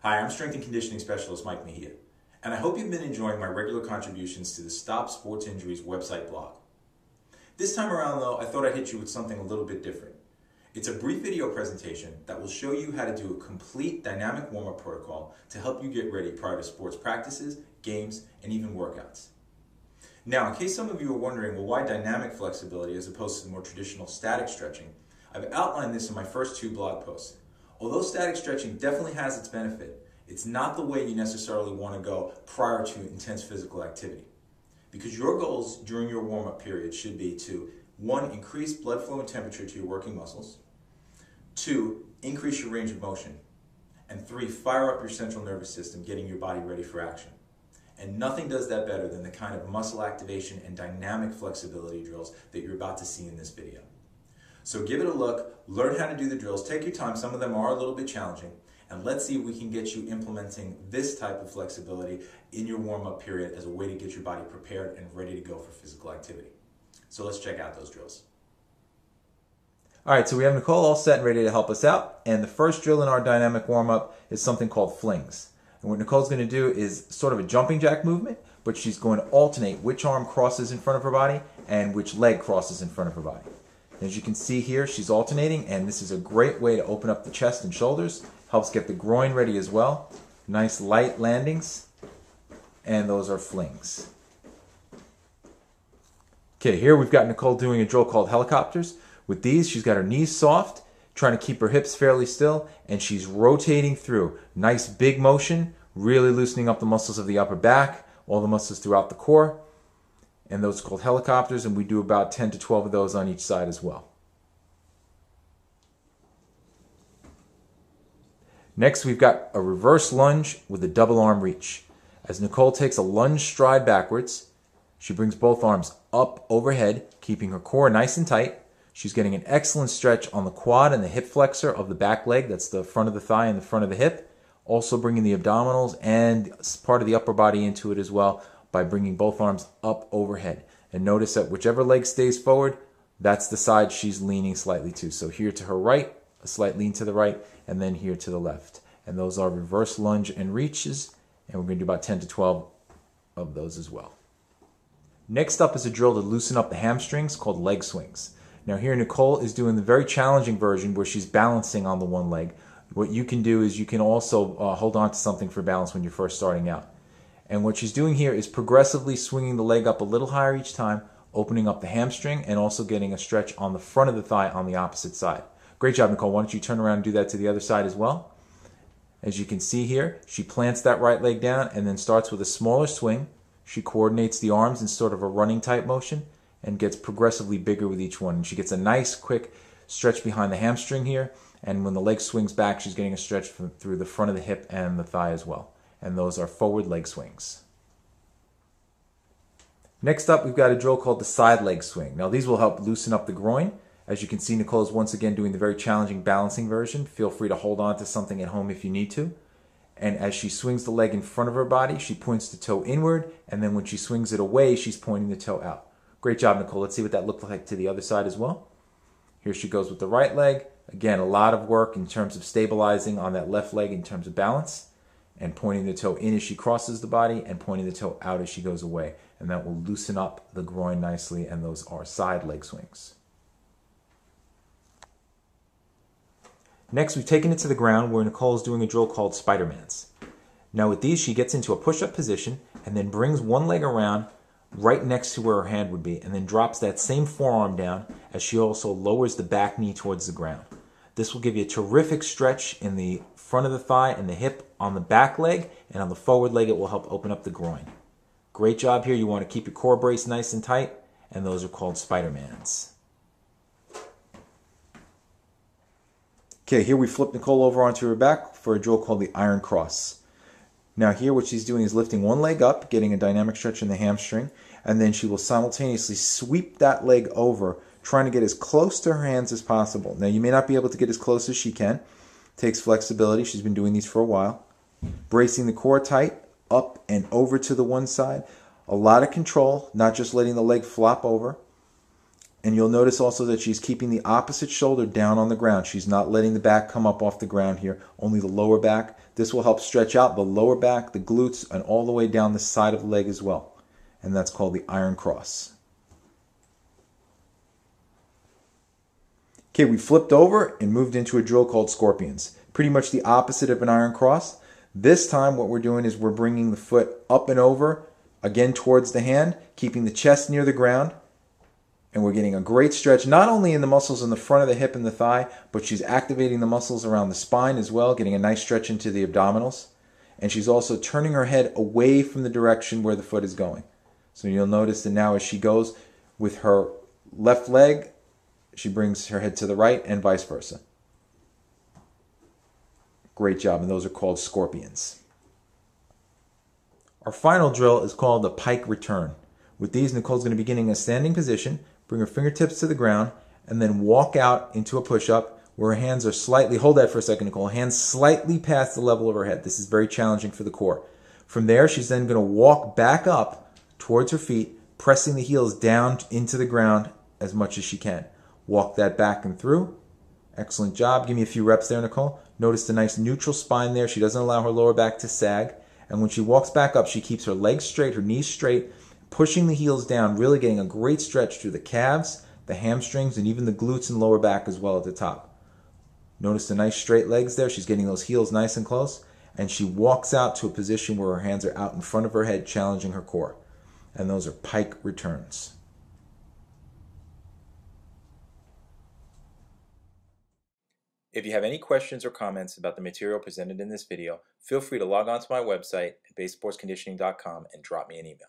Hi, I'm Strength and Conditioning Specialist Mike Mejia, and I hope you've been enjoying my regular contributions to the Stop Sports Injuries website blog. This time around though, I thought I'd hit you with something a little bit different. It's a brief video presentation that will show you how to do a complete dynamic warm-up protocol to help you get ready prior to sports practices, games, and even workouts. Now, in case some of you are wondering, well, why dynamic flexibility as opposed to the more traditional static stretching, I've outlined this in my first 2 blog posts. Although static stretching definitely has its benefit, it's not the way you necessarily want to go prior to intense physical activity. Because your goals during your warm-up period should be to 1, increase blood flow and temperature to your working muscles, 2, increase your range of motion, and 3, fire up your central nervous system, getting your body ready for action. And nothing does that better than the kind of muscle activation and dynamic flexibility drills that you're about to see in this video. So give it a look, learn how to do the drills, take your time, some of them are a little bit challenging, and let's see if we can get you implementing this type of flexibility in your warm-up period as a way to get your body prepared and ready to go for physical activity. So let's check out those drills. All right, so we have Nicole all set and ready to help us out, and the first drill in our dynamic warm-up is something called flings. And what Nicole's going to do is sort of a jumping jack movement, but she's going to alternate which arm crosses in front of her body and which leg crosses in front of her body. As you can see here, she's alternating, and this is a great way to open up the chest and shoulders. Helps get the groin ready as well. Nice light landings, and those are flings. Okay, here we've got Nicole doing a drill called helicopters. With these, she's got her knees soft, trying to keep her hips fairly still, and she's rotating through. Nice big motion, really loosening up the muscles of the upper back, all the muscles throughout the core. And those are called helicopters, and we do about 10 to 12 of those on each side as well. Next, we've got a reverse lunge with a double arm reach. As Nicole takes a lunge stride backwards, she brings both arms up overhead, keeping her core nice and tight. She's getting an excellent stretch on the quad and the hip flexor of the back leg. That's the front of the thigh and the front of the hip. Also bringing the abdominals and part of the upper body into it as well by bringing both arms up overhead. And notice that whichever leg stays forward, that's the side she's leaning slightly to. So here to her right, a slight lean to the right, and then here to the left. And those are reverse lunge and reaches, and we're going to do about 10 to 12 of those as well. Next up is a drill to loosen up the hamstrings called leg swings. Now here Nicole is doing the very challenging version where she's balancing on the one leg. What you can do is you can also hold on to something for balance when you're first starting out. And what she's doing here is progressively swinging the leg up a little higher each time, opening up the hamstring and also getting a stretch on the front of the thigh on the opposite side. Great job, Nicole. Why don't you turn around and do that to the other side as well? As you can see here, she plants that right leg down and then starts with a smaller swing. She coordinates the arms in sort of a running type motion and gets progressively bigger with each one. And she gets a nice quick stretch behind the hamstring here. And when the leg swings back, she's getting a stretch through the front of the hip and the thigh as well. And those are forward leg swings. Next up, we've got a drill called the side leg swing. Now these will help loosen up the groin. As you can see, Nicole is once again doing the very challenging balancing version. Feel free to hold on to something at home if you need to. And as she swings the leg in front of her body, she points the toe inward, and then when she swings it away, she's pointing the toe out. Great job, Nicole. Let's see what that looked like to the other side as well. Here she goes with the right leg. Again, a lot of work in terms of stabilizing on that left leg in terms of balance, and pointing the toe in as she crosses the body and pointing the toe out as she goes away. And that will loosen up the groin nicely, and those are side leg swings. Next, we've taken it to the ground where Nicole is doing a drill called Spider-Mans. Now with these, she gets into a push-up position and then brings one leg around right next to where her hand would be and then drops that same forearm down as she also lowers the back knee towards the ground. This will give you a terrific stretch in the front of the thigh and the hip on the back leg, and on the forward leg it will help open up the groin. Great job here. You want to keep your core brace nice and tight, and those are called Spider-Mans. Okay, here we flip Nicole over onto her back for a drill called the Iron Cross. Now here what she's doing is lifting one leg up, getting a dynamic stretch in the hamstring, and then she will simultaneously sweep that leg over, trying to get as close to her hands as possible. Now you may not be able to get as close as she can. It takes flexibility. She's been doing these for a while. Bracing the core tight, up and over to the one side. A lot of control, not just letting the leg flop over. And you'll notice also that she's keeping the opposite shoulder down on the ground. She's not letting the back come up off the ground here, only the lower back. This will help stretch out the lower back, the glutes, and all the way down the side of the leg as well. And that's called the iron cross. Okay, we flipped over and moved into a drill called scorpions. Pretty much the opposite of an iron cross. This time what we're doing is we're bringing the foot up and over, again towards the hand, keeping the chest near the ground. And we're getting a great stretch, not only in the muscles in the front of the hip and the thigh, but she's activating the muscles around the spine as well, getting a nice stretch into the abdominals. And she's also turning her head away from the direction where the foot is going. So you'll notice that now as she goes with her left leg, she brings her head to the right and vice versa. Great job, and those are called scorpions. Our final drill is called the pike return. With these, Nicole's going to be getting a standing position, bring her fingertips to the ground, and then walk out into a push-up where her hands are slightly, hold that for a second, Nicole, hands slightly past the level of her head. This is very challenging for the core. From there, she's then going to walk back up towards her feet, pressing the heels down into the ground as much as she can. Walk that back and through. Excellent job. Give me a few reps there, Nicole. Notice the nice neutral spine there. She doesn't allow her lower back to sag. And when she walks back up, she keeps her legs straight, her knees straight, pushing the heels down, really getting a great stretch through the calves, the hamstrings, and even the glutes and lower back as well at the top. Notice the nice straight legs there. She's getting those heels nice and close. And she walks out to a position where her hands are out in front of her head, challenging her core. And those are pike returns. If you have any questions or comments about the material presented in this video, feel free to log on to my website at basesportsconditioning.com and drop me an email.